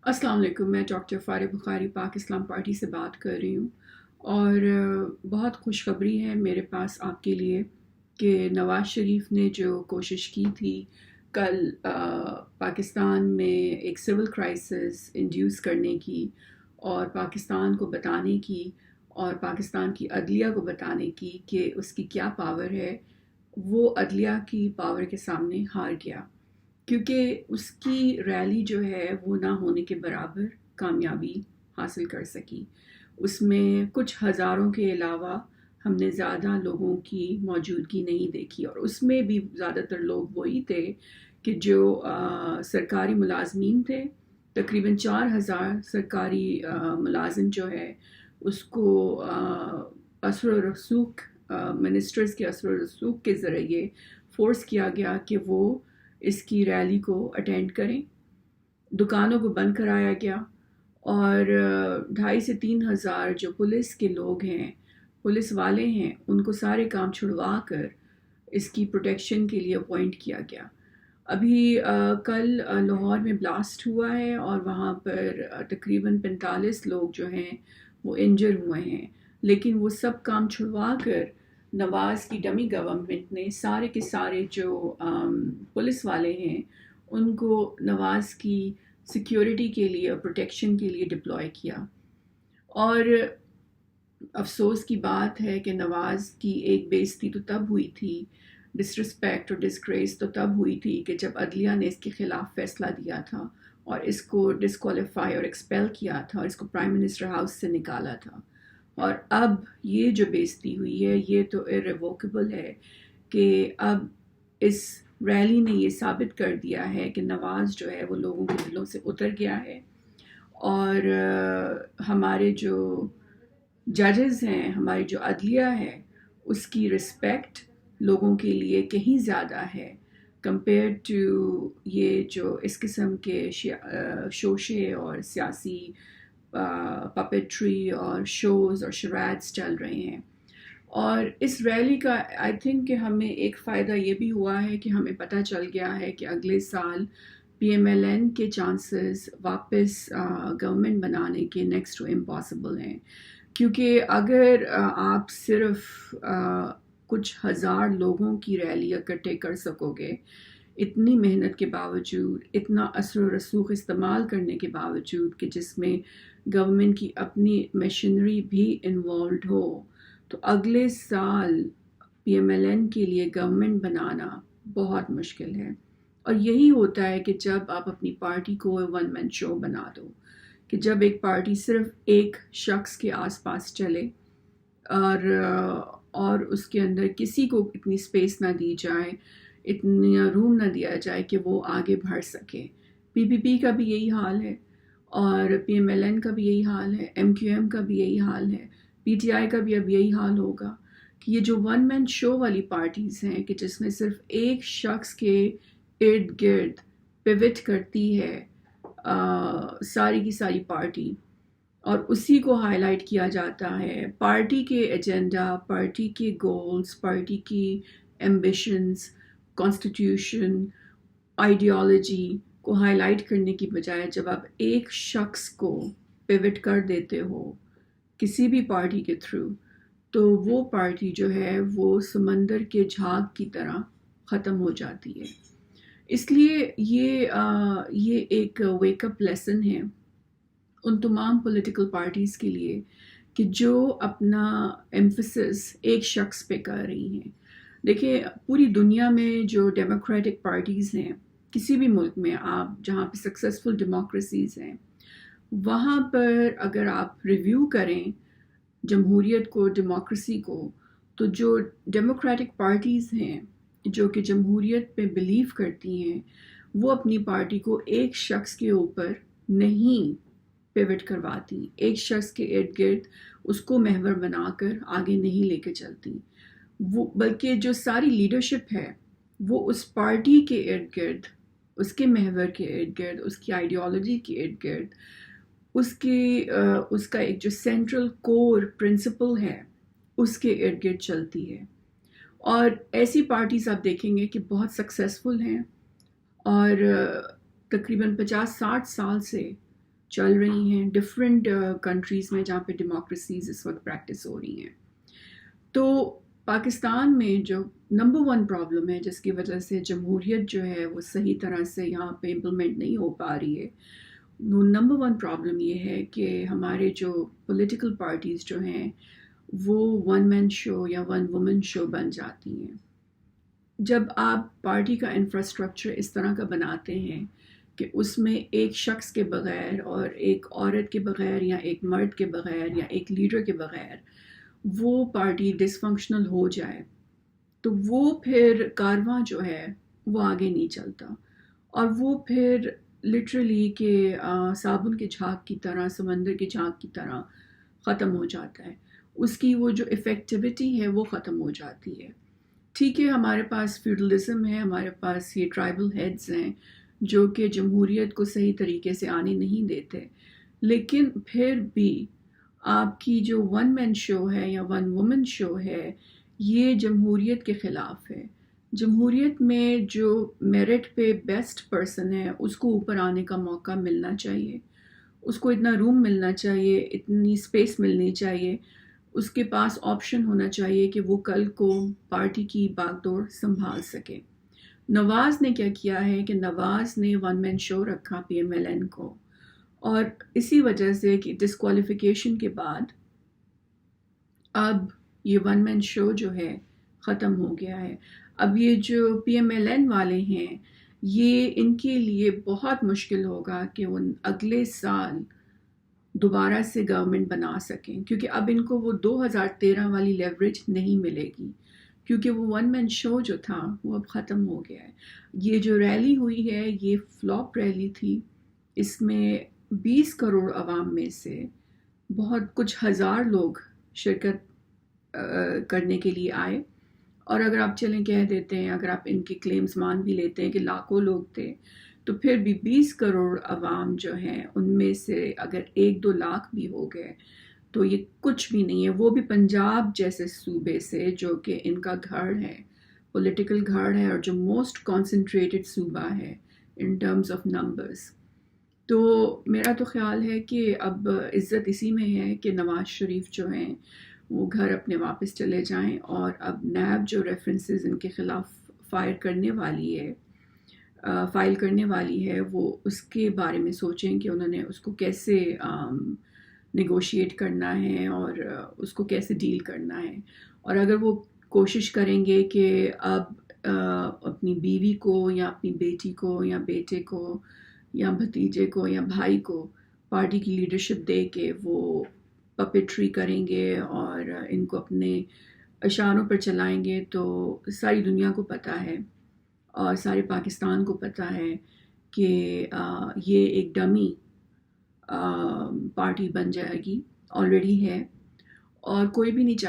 अस्सलाम वालेकुम। मैं डॉक्टर फ़ारिब बुखारी पाक इस्लाम पार्टी से बात कर रही हूँ और बहुत खुशखबरी है मेरे पास आपके लिए कि नवाज़ शरीफ ने जो कोशिश की थी कल पाकिस्तान में एक सिविल क्राइसिस इंड्यूस करने की और पाकिस्तान को बताने की और पाकिस्तान की अदलिया को बताने की कि उसकी क्या पावर है, वो अदलिया की पावर के सामने हार गया क्योंकि उसकी रैली जो है वो ना होने के बराबर कामयाबी हासिल कर सकी। उसमें कुछ हज़ारों के अलावा हमने ज़्यादा लोगों की मौजूदगी नहीं देखी और उसमें भी ज़्यादातर लोग वही थे कि जो सरकारी मुलाजमीन थे। तकरीबन 4,000 सरकारी मुलाजिम जो है उसको असर व रसूख मिनिस्टर्स के असर व रसूख के ज़रिए फ़ोर्स किया गया कि वो इसकी रैली को अटेंड करें। दुकानों को बंद कराया गया और 2,500 से 3,000 जो पुलिस के लोग हैं, पुलिस वाले हैं, उनको सारे काम छुड़वा कर इसकी प्रोटेक्शन के लिए अपॉइंट किया गया। अभी कल लाहौर में ब्लास्ट हुआ है और वहाँ पर तकरीबन 45 लोग जो हैं वो इंजर हुए हैं, लेकिन वो सब काम छुड़वा कर नवाज़ की डमी गवर्नमेंट ने सारे के सारे जो पुलिस वाले हैं उनको नवाज़ की सिक्योरिटी के लिए और प्रोटेक्शन के लिए डिप्लॉय किया। और अफसोस की बात है कि नवाज़ की एक बेइज्जती तो तब हुई थी, डिसरिस्पेक्ट और डिसग्रेस तो तब हुई थी कि जब अदलिया ने इसके ख़िलाफ़ फ़ैसला दिया था और इसको डिसक्वालीफाई और एक्सपेल किया था और इसको प्राइम मिनिस्टर हाउस से निकाला था। और अब ये जो बेइज्जती हुई है ये तो इर्रेवोकेबल है कि अब इस रैली ने ये साबित कर दिया है कि नवाज़ जो है वो लोगों के दिलों से उतर गया है और हमारे जो जजेस हैं, हमारी जो अदलिया है, उसकी रिस्पेक्ट लोगों के लिए कहीं ज़्यादा है कंपेयर टू ये जो इस किस्म के शोशे और सियासी पपेट्री और शोज़ और शराड्स चल रहे हैं। और इस रैली का आई थिंक कि हमें एक फ़ायदा ये भी हुआ है कि हमें पता चल गया है कि अगले साल PMLN के चांसेस वापस गवर्नमेंट बनाने के नेक्स्ट टू इम्पॉसिबल हैं, क्योंकि अगर आप सिर्फ कुछ हज़ार लोगों की रैली इकट्ठे कर सकोगे, इतनी मेहनत के बावजूद, इतना असर व रसूख इस्तेमाल करने के बावजूद कि जिसमें गवर्नमेंट की अपनी मशीनरी भी इन्वॉल्व हो, तो अगले साल PMLN के लिए गवर्नमेंट बनाना बहुत मुश्किल है। और यही होता है कि जब आप अपनी पार्टी को वन मैन शो बना दो, कि जब एक पार्टी सिर्फ एक शख्स के आसपास चले और उसके अंदर किसी को इतनी स्पेस ना दी जाए, इतना रूम ना दिया जाए कि वो आगे बढ़ सके। PPP का भी यही हाल है और PMLN का भी यही हाल है, MQM का भी यही हाल है, PTI का भी अब यही हाल होगा कि ये जो वन मैन शो वाली पार्टीज़ हैं कि जिसमें सिर्फ एक शख्स के इर्द गिर्द पिवट करती है सारी की सारी पार्टी और उसी को हाईलाइट किया जाता है। पार्टी के एजेंडा, पार्टी के गोल्स, पार्टी की एम्बिशंस, कॉन्स्टिट्यूशन, आइडियोलॉजी को हाईलाइट करने की बजाय जब आप एक शख्स को पिवट कर देते हो किसी भी पार्टी के थ्रू, तो वो पार्टी जो है वो समंदर के झाग की तरह ख़त्म हो जाती है। इसलिए ये एक वेकअप लेसन है उन तमाम पॉलिटिकल पार्टीज़ के लिए कि जो अपना एम्फसिस एक शख्स पे कर रही हैं। देखिए, पूरी दुनिया में जो डेमोक्रेटिक पार्टीज़ हैं, किसी भी मुल्क में आप जहाँ पे सक्सेसफुल डेमोक्रेसीज़ हैं, वहाँ पर अगर आप रिव्यू करें जमहूरियत को, डेमोक्रेसी को, तो जो डेमोक्रेटिक पार्टीज़ हैं जो कि जमहूरियत पे बिलीव करती हैं, वो अपनी पार्टी को एक शख्स के ऊपर नहीं पिवट करवाती, एक शख्स के इर्द गिर्द उसको महवर बनाकर आगे नहीं लेके चलती। वो बल्कि जो सारी लीडरशिप है वो उस पार्टी के इर्द गिर्द, उसके महवर के इर्द गिर्द, उसकी आइडियोलॉजी के इर्द गिर्द, उसका एक जो सेंट्रल कोर प्रिंसिपल है उसके इर्द गिर्द चलती है। और ऐसी पार्टीज़ आप देखेंगे कि बहुत सक्सेसफुल हैं और तकरीबन 50-60 साल से چل رہی ہیں ڈفرینٹ کنٹریز میں جہاں پہ ڈیموکریسیز اس وقت پریکٹس ہو رہی ہیں. تو پاکستان میں جو نمبر ون پرابلم ہے جس کی وجہ سے جمہوریت جو ہے وہ صحیح طرح سے یہاں پہ امپلیمنٹ نہیں ہو پا رہی ہے، وہ نمبر ون پرابلم یہ ہے کہ ہمارے جو پولیٹیکل پارٹیز جو ہیں وہ ون مین شو یا ون وومن شو بن جاتی ہیں. جب آپ پارٹی کا انفراسٹرکچر اس طرح کا بناتے ہیں کہ اس میں ایک شخص کے بغیر اور ایک عورت کے بغیر یا ایک مرد کے بغیر یا ایک لیڈر کے بغیر وہ پارٹی ڈس فنکشنل ہو جائے، تو وہ پھر کارواں جو ہے وہ آگے نہیں چلتا، اور وہ پھر لٹرلی کہ صابن کے جھاگ کی طرح، سمندر کے جھاگ کی طرح ختم ہو جاتا ہے. اس کی وہ جو افیکٹیوٹی ہے وہ ختم ہو جاتی ہے. ٹھیک ہے، ہمارے پاس فیوڈلزم ہے، ہمارے پاس یہ ٹرائبل ہیڈز ہیں جو کہ جمہوریت کو صحیح طریقے سے آنے نہیں دیتے، لیکن پھر بھی آپ کی جو ون مین شو ہے یا ون وومن شو ہے یہ جمہوریت کے خلاف ہے. جمہوریت میں جو میرٹ پہ بیسٹ پرسن ہے اس کو اوپر آنے کا موقع ملنا چاہیے، اس کو اتنا روم ملنا چاہیے، اتنی اسپیس ملنی چاہیے، اس کے پاس آپشن ہونا چاہیے کہ وہ کل کو پارٹی کی باغ دوڑ سنبھال سکے. نواز نے کیا کیا ہے کہ نواز نے ون مین شو رکھا پی ایم ایل این کو، اور اسی وجہ سے کہ ڈسکوالیفیکیشن کے بعد اب یہ ون مین شو جو ہے ختم ہو گیا ہے. اب یہ جو پی ایم ایل این والے ہیں یہ ان کے لیے بہت مشکل ہوگا کہ وہ اگلے سال دوبارہ سے گورنمنٹ بنا سکیں، کیونکہ اب ان کو وہ 2013 والی لیوریج نہیں ملے گی، کیونکہ وہ ون مین شو جو تھا وہ اب ختم ہو گیا ہے. یہ جو ریلی ہوئی ہے یہ فلاپ ریلی تھی، اس میں 20 کروڑ عوام میں سے بہت کچھ ہزار لوگ شرکت کرنے کے لیے آئے. اور اگر آپ چلیں کہہ دیتے ہیں، اگر آپ ان کی کلیمز مان بھی لیتے ہیں کہ لاکھوں لوگ تھے، تو پھر بھی 20 کروڑ عوام جو ہیں ان میں سے اگر 1-2 لاکھ بھی ہو گئے تو یہ کچھ بھی نہیں ہے. وہ بھی پنجاب جیسے صوبے سے جو کہ ان کا گھر ہے، پولیٹیکل گھر ہے، اور جو موسٹ کانسنٹریٹڈ صوبہ ہے ان ٹرمز آف نمبرز. تو میرا تو خیال ہے کہ اب عزت اسی میں ہے کہ نواز شریف جو ہیں وہ گھر اپنے واپس چلے جائیں، اور اب نیب جو ریفرنسز ان کے خلاف فائل کرنے والی ہے وہ اس کے بارے میں سوچیں کہ انہوں نے اس کو کیسے نیگوشیٹ کرنا ہے اور اس کو کیسے ڈیل کرنا ہے. اور اگر وہ کوشش کریں گے کہ اب اپنی بیوی کو یا اپنی بیٹی کو یا بیٹے کو یا بھتیجے کو یا بھائی کو پارٹی کی لیڈرشپ دے کے وہ پپیٹری کریں گے اور ان کو اپنے اشاروں پر چلائیں گے، تو ساری دنیا کو پتہ ہے اور سارے پاکستان کو پتہ ہے کہ یہ ایک ڈمی پارٹی بن جائے گی، آلریڈی ہے، اور کوئی بھی نہیں چاہے